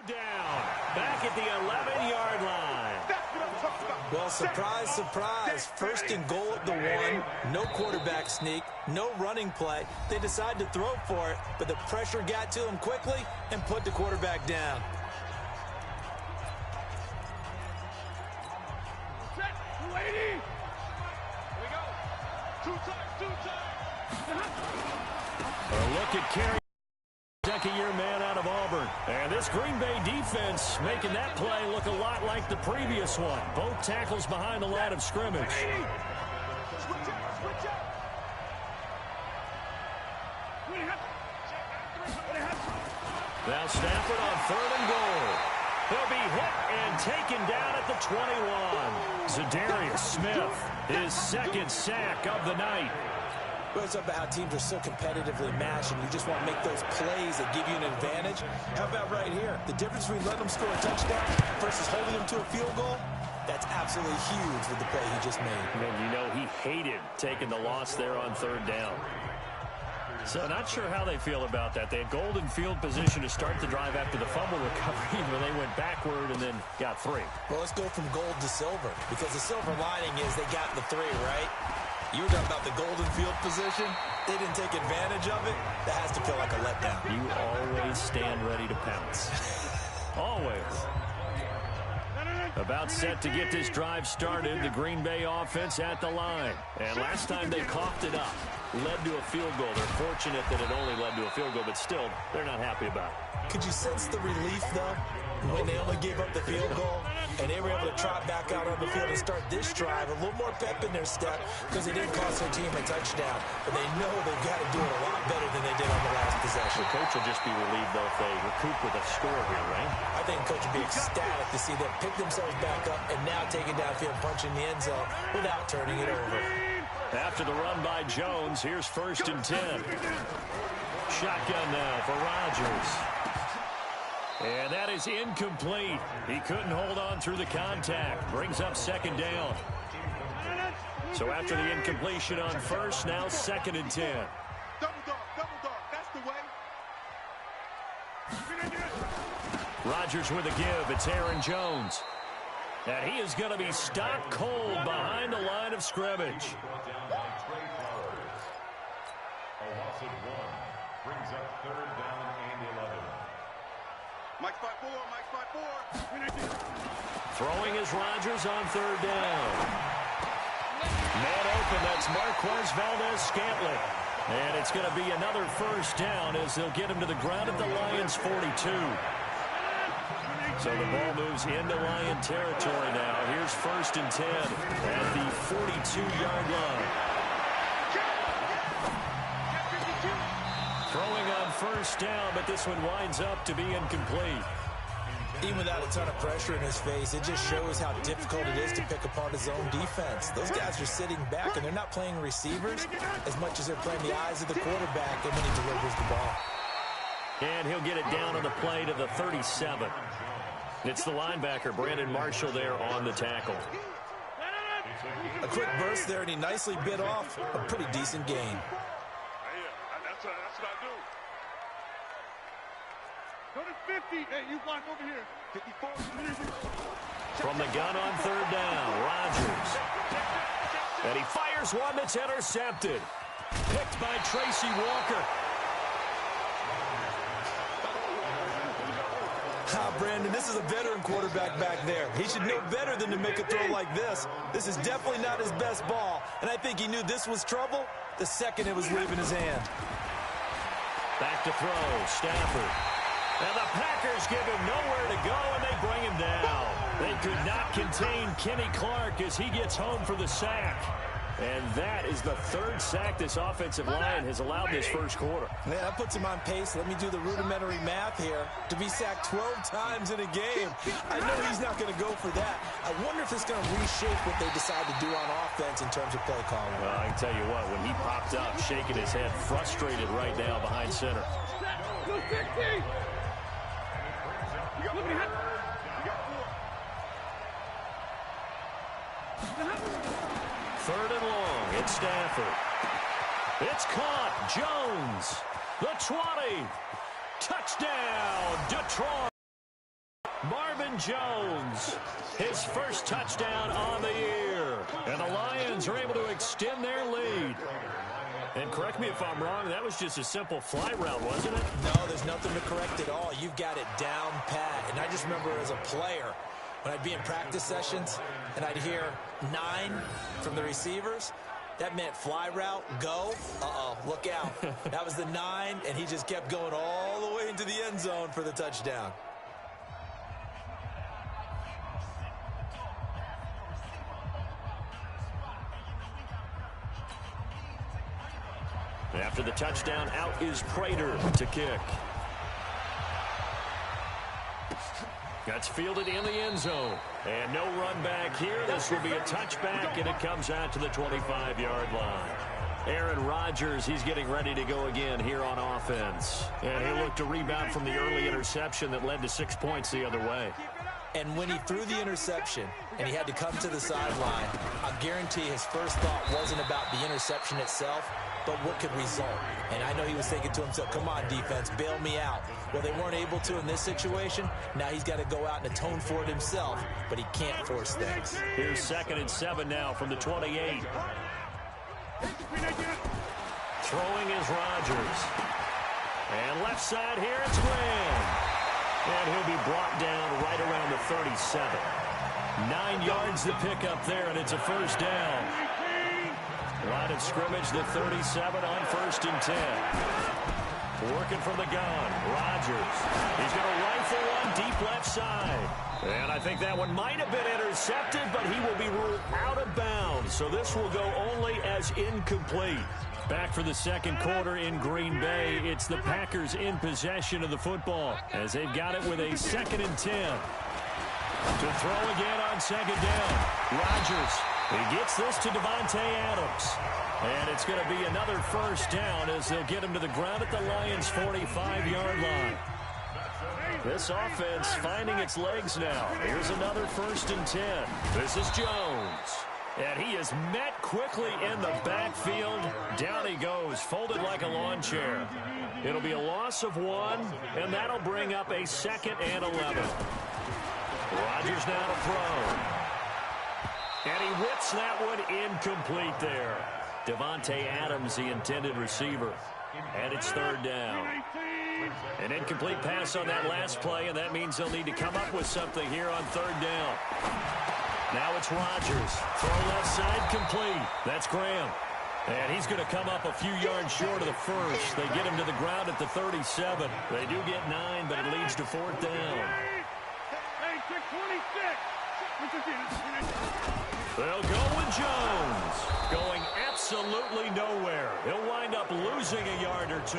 down. Back at the 11-yard line. Well, surprise, surprise. First and goal at the 1. No quarterback sneak. No running play. They decide to throw for it, but the pressure got to them quickly and put the quarterback down. A look at Kerry, second-year man out of Auburn. And this Green Bay defense making that play look a lot like the previous one. Both tackles behind the line of scrimmage. Now Stafford on 3rd and goal. He'll be hit and taken down at the 21. Za'Darius Smith, his second sack of the night. Well, it's about how teams are so competitively matched, and you just want to make those plays that give you an advantage. How about right here? The difference between letting them score a touchdown versus holding them to a field goal, that's absolutely huge with the play he just made. And you know he hated taking the loss there on 3rd down. So not sure how they feel about that. They had golden field position to start the drive after the fumble recovery when they went backward and then got 3. Well, let's go from gold to silver, because the silver lining is they got the 3, right? You were talking about the golden field position. They didn't take advantage of it. That has to feel like a letdown. You always stand ready to pounce. Always. About set to get this drive started. The Green Bay offense at the line. And last time they coughed it up. Led to a field goal. They're fortunate that it only led to a field goal, but still, they're not happy about it. Could you sense the relief, though, when they only gave up the field goal and they were able to trot back out on the field and start this drive? A little more pep in their step because they didn't cost their team a touchdown, but they know they've got to do it a lot better than they did on the last possession. The coach will just be relieved, though, if they recoup with a score here, right? I think the coach would be ecstatic to see them pick themselves back up and now take it downfield, punching the end zone without turning it over. After the run by Jones, here's 1st and 10. Shotgun now for Rodgers. And that is incomplete. He couldn't hold on through the contact. Brings up 2nd down. So after the incompletion on 1st, now 2nd and 10. Double dog, that's the way. Rodgers with a give. It's Aaron Jones. And he is going to be stopped cold behind the line of scrimmage. A loss of 1 brings up 3rd down and 11. Mike spot 4. Throwing is Rodgers on 3rd down. Man open, that's Marquez Valdes-Scantling. And it's going to be another 1st down as they'll get him to the ground at the Lions' 42. So the ball moves into Lion territory now. Here's 1st and 10 at the 42-yard line. Throwing on 1st down, but this one winds up to be incomplete. Even without a ton of pressure in his face, it just shows how difficult it is to pick apart his own defense. Those guys are sitting back, and they're not playing receivers as much as they're playing the eyes of the quarterback and when he delivers the ball. And he'll get it down on the play to the 37. It's the linebacker, Brandon Marshall, there on the tackle. A quick burst there, and he nicely bit off a pretty decent gain. That's what I do. Go to 50. Hey, you block over here. 54. From the gun on 3rd down, Rodgers. And he fires one that's intercepted. Picked by Tracy Walker. Brandon, this is a veteran quarterback back there. He should know better than to make a throw like this. This is definitely not his best ball, and I think he knew this was trouble the second it was leaving his hand. Back to throw, Stafford. And the Packers give him nowhere to go, and they bring him down. They could not contain Kenny Clark as he gets home for the sack. And that is the 3rd sack this offensive line has allowed this 1st quarter. Yeah, that puts him on pace. Let me do the rudimentary math here. To be sacked 12 times in a game, I know he's not going to go for that. I wonder if it's going to reshape what they decide to do on offense in terms of play calling. Well, I can tell you what, when he popped up, shaking his head, frustrated right now behind center. Third and long, it's Stafford. It's caught, Jones, the 20. Touchdown, Detroit. Aaron Jones, his first touchdown on the year. And the Lions are able to extend their lead. And correct me if I'm wrong, that was just a simple fly route, wasn't it? No, there's nothing to correct at all. You've got it down pat. And I just remember as a player, when I'd be in practice sessions and I'd hear 9 from the receivers, that meant fly route, go. Look out. That was the 9, and he just kept going all the way into the end zone for the touchdown. After the touchdown, out is Prater to kick. That's fielded in the end zone. And no run back here. This will be a touchback, and it comes out to the 25-yard line. Aaron Rodgers, he's getting ready to go again here on offense. And he'll look to rebound from the early interception that led to 6 points the other way. And when he threw the interception and he had to come to the sideline, I guarantee his first thought wasn't about the interception itself, but what could result. And I know he was thinking to himself, come on, defense, bail me out. Well, they weren't able to in this situation. Now he's got to go out and atone for it himself, but he can't force things. Here's 2nd and 7 now from the 28. Throwing is Rodgers. And left side here, it's Graham. And he'll be brought down right around the 37. 9 yards to pick up there, and it's a first down. Line of scrimmage, the 37 on 1st and 10. Working from the gun, Rodgers. He's going to rifle one deep left side. And I think that one might have been intercepted, but he will be ruled out of bounds. So this will go only as incomplete. Back for the second quarter in Green Bay. It's the Packers in possession of the football as they've got it with a 2nd and 10. To throw again on 2nd down. Rodgers. He gets this to Davante Adams. And it's going to be another first down as they'll get him to the ground at the Lions' 45-yard line. This offense finding its legs now. Here's another 1st and 10. This is Jones. And he is met quickly in the backfield. Down he goes, folded like a lawn chair. It'll be a loss of 1, and that'll bring up a 2nd and 11. Rodgers now to throw. And he whips that one incomplete there. Davante Adams, the intended receiver. And it's 3rd down. An incomplete pass on that last play, and that means they'll need to come up with something here on 3rd down. Now it's Rodgers. Throw left side complete. That's Graham. And he's going to come up a few yards short of the first. They get him to the ground at the 37. They do get 9, but it leads to 4th down. They'll go with Jones. Going absolutely nowhere. He'll wind up losing a yard or 2.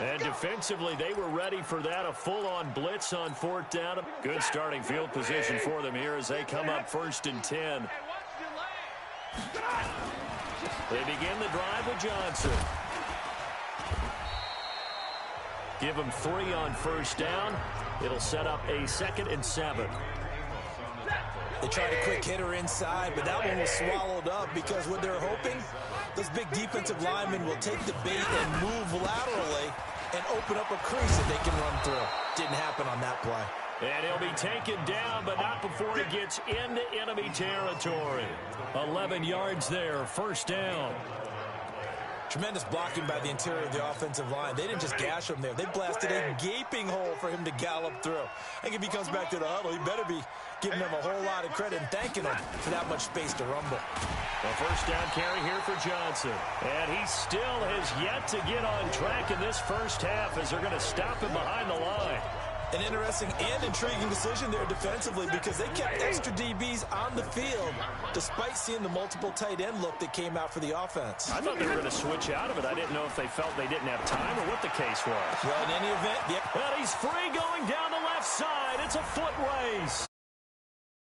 And defensively, they were ready for that, a full-on blitz on 4th down. Good starting field position for them here as they come up 1st and 10. They begin the drive with Johnson. Give him 3 on 1st down. It'll set up a 2nd and 7. They tried a quick hitter inside, but that one was swallowed up because what they're hoping, those big defensive linemen will take the bait and move laterally and open up a crease that they can run through. Didn't happen on that play. And he'll be taken down, but not before he gets into enemy territory. 11 yards there, 1st down. Tremendous blocking by the interior of the offensive line. They didn't just gash him there. They blasted a gaping hole for him to gallop through. I think if he comes back to the huddle, he better be giving them a whole lot of credit and thanking them for that much space to rumble. A 1st down carry here for Johnson. And he still has yet to get on track in this first half as they're going to stop him behind the line. An interesting and intriguing decision there defensively because they kept extra DBs on the field despite seeing the multiple tight end look that came out for the offense. I thought they were going to switch out of it. I didn't know if they felt they didn't have time or what the case was. Well, in any event, Well, he's free going down the left side. It's a foot race.